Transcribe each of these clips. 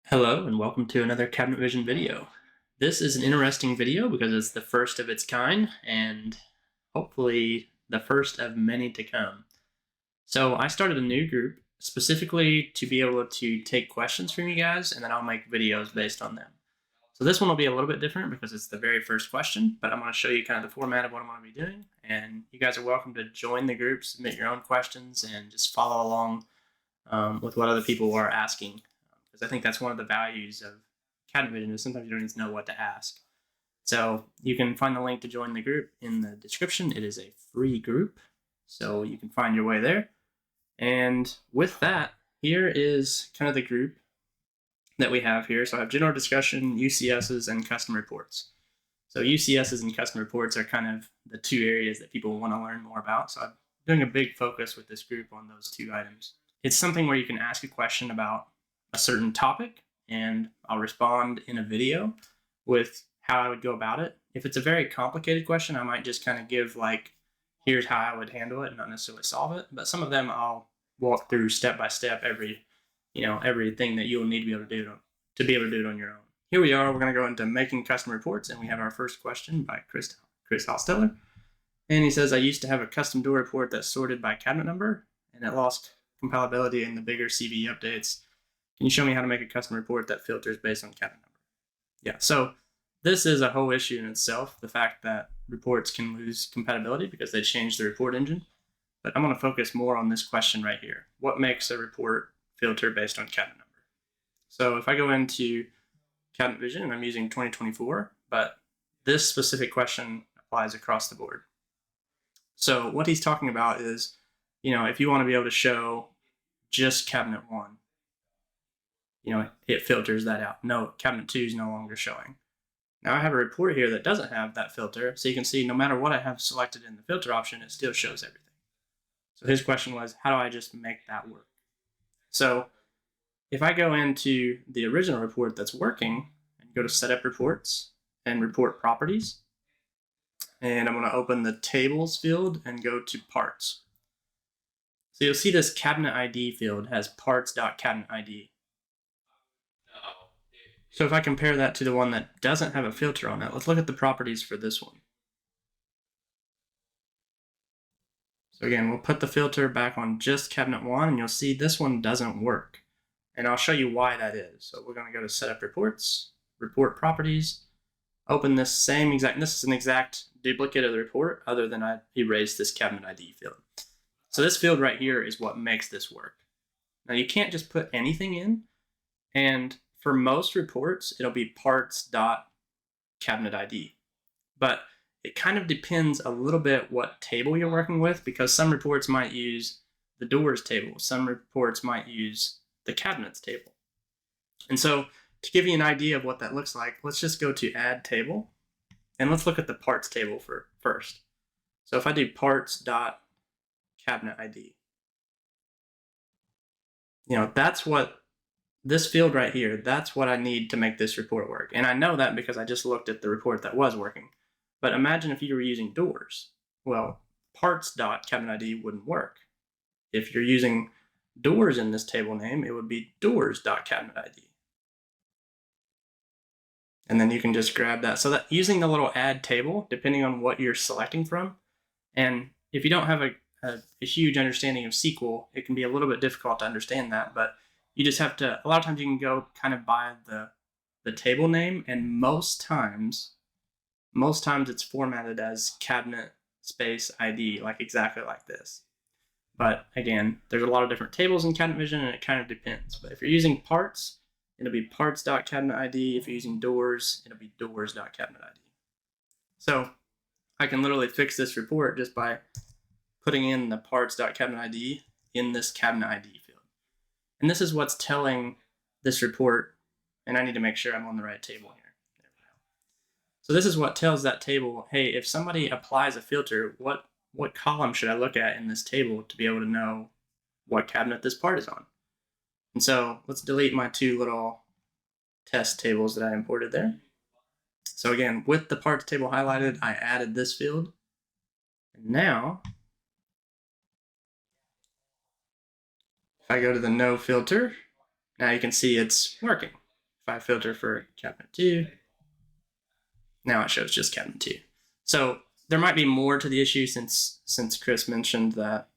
Hello and welcome to another Cabinet Vision video. This is an interesting video because it's the first of its kind and hopefully the first of many to come. So I started a new group specifically to be able to take questions from you guys, and then I'll make videos based on them. So this one will be a little bit different because it's the very first question, but I'm going to show you kind of the format of what I'm going to be doing, and you guys are welcome to join the group, submit your own questions, and just follow along with what other people are asking. Because I think that's one of the values of Cabinet Vision is sometimes you don't even know what to ask. So you can find the link to join the group in the description. It is a free group, so you can find your way there. And with that, here is kind of the group that we have here. So I have general discussion, UCSs, and custom reports. So UCSs and custom reports are kind of the two areas that people want to learn more about. So I'm doing a big focus with this group on those two items. It's something where you can ask a question about a certain topic, and I'll respond in a video with how I would go about it. If it's a very complicated question, I might just kind of give like, here's how I would handle it and not necessarily solve it. But some of them I'll walk through step by step everything that you'll need to be able to do it on your own. Here we are, we're going to go into making custom reports, and we have our first question by Chris Hosteller. And he says, I used to have a custom door report that's sorted by cabinet number, and it lost compatibility in the bigger CV updates. Can you show me how to make a custom report that filters based on cabinet number? Yeah, so this is a whole issue in itself, the fact that reports can lose compatibility because they change the report engine. But I'm going to focus more on this question right here. What makes a report filter based on cabinet number? So if I go into Cabinet Vision, and I'm using 2024, but this specific question applies across the board. So what he's talking about is, if you want to be able to show just cabinet 1, it filters that out. No, cabinet 2 is no longer showing. Now I have a report here that doesn't have that filter, so you can see no matter what I have selected in the filter option, it still shows everything. So his question was, how do I just make that work? So if I go into the original report that's working and go to Setup Reports and Report Properties, and I'm going to open the Tables field and go to Parts. So you'll see this cabinet ID field has parts.cabinetid. So if I compare that to the one that doesn't have a filter on it, let's look at the properties for this one. So again, we'll put the filter back on just cabinet 1, and you'll see this one doesn't work. And I'll show you why that is. So we're going to go to Setup Reports, Report Properties, open this is an exact duplicate of the report other than I erased this cabinet ID field. So this field right here is what makes this work. Now you can't just put anything in, and for most reports, it'll be parts.cabinetid. But it kind of depends a little bit what table you're working with, because some reports might use the doors table. Some reports might use the cabinets table. And so to give you an idea of what that looks like, let's just go to Add Table, and let's look at the parts table first. So if I do parts.cabinetid, that's what this field right here, that's what I need to make this report work. And I know that because I just looked at the report that was working. But imagine if you were using doors. Well, parts.cabinetid wouldn't work. If you're using doors in this table name, it would be doors.cabinetid. And then you can just grab that. So that using the little add table, depending on what you're selecting from, and if you don't have a huge understanding of SQL, it can be a little bit difficult to understand that, but you just have to, a lot of times you can go kind of by the table name, and most times it's formatted as cabinet space ID, like exactly like this. But again, there's a lot of different tables in Cabinet Vision, and it kind of depends. But if you're using parts, it'll be parts.cabinetid. If you're using doors, it'll be doors.cabinetid. So I can literally fix this report just by putting in the parts.cabinetid in this cabinet ID field. And this is what's telling this report, and I need to make sure I'm on the right table here. There we go. So this is what tells that table, hey, if somebody applies a filter, what column should I look at in this table to be able to know what cabinet this part is on? And so let's delete my two little test tables that I imported there. So again, with the parts table highlighted, I added this field. And now, if I go to the no filter, now you can see it's working. If I filter for cabinet 2, now it shows just cabinet 2. So there might be more to the issue since Chris mentioned that,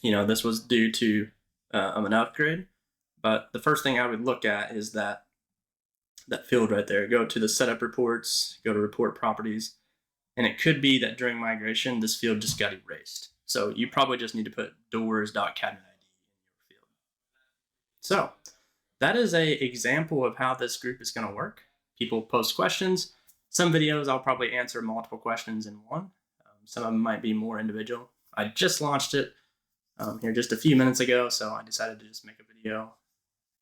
this was due to an upgrade. But the first thing I would look at is that field right there. Go to the setup reports, go to report properties, and it could be that during migration, this field just got erased. So you probably just need to put doors.cabinetid in your field. So that is an example of how this group is going to work. People post questions. Some videos I'll probably answer multiple questions in one. Some of them might be more individual. I just launched it here just a few minutes ago, so I decided to just make a video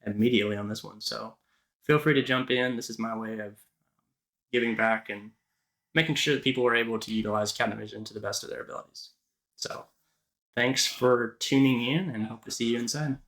immediately on this one. So feel free to jump in. This is my way of giving back and making sure that people are able to utilize cabinet vision to the best of their abilities. So thanks for tuning in, and hope to see you inside.